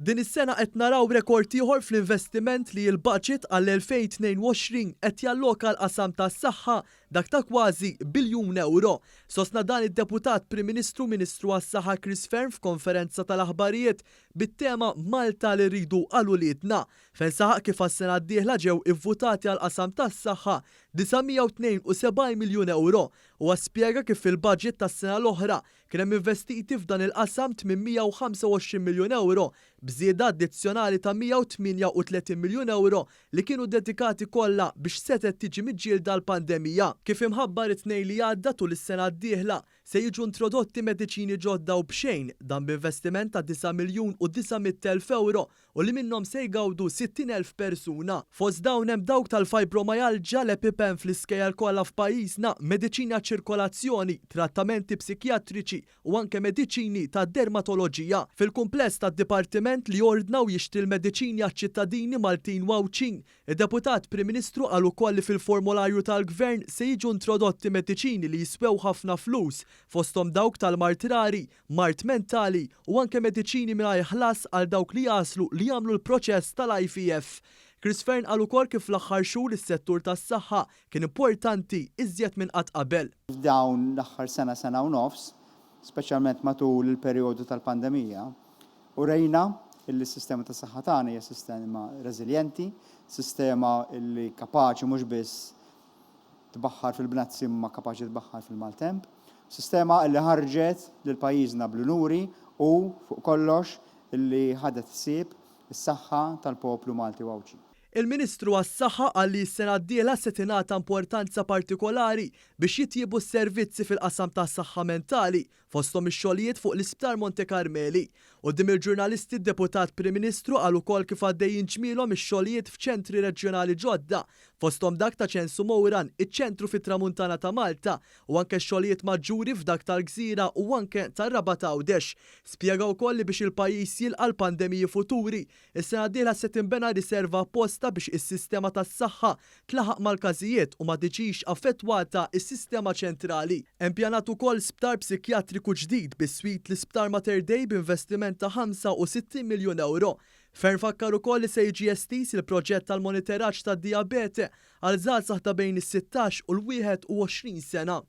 Din is-sena qed naraw rekord ieħor fl-investiment li l-budget għall-2022 qed jalloka l-qasam tas-saħħa dak ta' kważi biljun euro. Sostna dan id-Deputat Prim Ministru Ministru għas-Saħħa Chris Fern f'konferenza tal-aħbarijiet bit-tema Malta li rridu għal uliedna. Fejn saħaq kif għas-sena d-dieħla ġew ivvutati għall-qasam tas-saħħa 972 miljun euro u spjega kif fil-budget tas-sena l-oħra kien hemm investiti f'dan il-qasam 825 miljun euro bżieda addizzjonali ta' 138 miljun euro li kienu dedikati kollha biex setet tiġi miġġielda l-pandemija. Kif imħabbar it-tnejn li għadda tul is-sena d-dieħla se jiġu introdotti mediċini ġodda u bxejn dan b'investiment ta' 9 miljun u 900,000 euro u li minnhom se jgawdu 60,000 persuna. Fost dawn hemm dawk tal-fibromialgia l-EpiPen fl-iskejjel kollha f'pajjiżna, mediċina ċirkolazzjoni, trattamenti psikjatriċi u anke mediċini ta' dermatoloġija. Fil-kumpless tad-dipartiment li jordna u jixtri l-mediċini għaċ-ċittadini Maltin wawċin, id-Deputat Prim Ministru qal ukoll li fil-formularju tal-Gvern se jiġu introdotti mediċini li jiswew ħafna flus fosthom dawk tal-mart rari, mart mentali u anke mediċini mingħajr ħlas għal dawk li jaslu li jagħmlu l-proċess tal-IVF. Chris Fern qal ukoll kif fl-aħħar xhur is-settur tas-saħħa kien importanti iżjed minn qatt qabel. F'dawn l-aħħar sena u nofs, speċjalment matul il-perjodu tal-pandemija, u rejna il-sistema tas-saħħa tagħna hija sistema reżiljenti, sistema li kapaċi mhux biss tbaħħar fil-bnazzi imma kapaċi tbaħħar fil-maltemp, sistema li ħarġet lil pajjiżna bl-unuri u fuq kollox li ħadet issib is-saħħa tal-poplu Malti wawċin. Il-Ministru għas-Saħħa qal li s-sena d-dieħla se tingħata importanza partikolari biex jitjiebu s-servizzi fil-qasam tas-saħħa mentali fosthom ix-xogħlijiet fuq l-Isptar Monte Carmeli. Quddiem il-ġurnalisti d-Deputat Prim Ministru qal ukoll kif għaddejjin ġmielhom ix-xogħlijiet f'ċentri reġjonali ġodda fosthom dak ta' Ċensu Mowran, iċ-ċentru fit-Tramuntana ta' Malta u anke xogħlijiet maġġuri f'dak tal-Gżira u anke tar-Rabat Għawdex. Spjega wkoll li biex il-pajjiż jilqa' l-pandemiji futuri, is-sena d-dieħla se tinbena riserva apposta biex is-sistema tas-saħħa tlaħaq mal-każijiet u ma tiġix affettwata is-sistema ċentrali. Hemm ppjanat ukoll sptar psikjatriku ġdid bis-swit l-Isptar Mater Dei b'investiment ta' 65 miljun euro. Fern fakkar ukoll li se jiġi estis il-proġett tal-monitoraġġ tad-dijabete għal żgħażagħ ta' bejn is-16 u l-21 sena.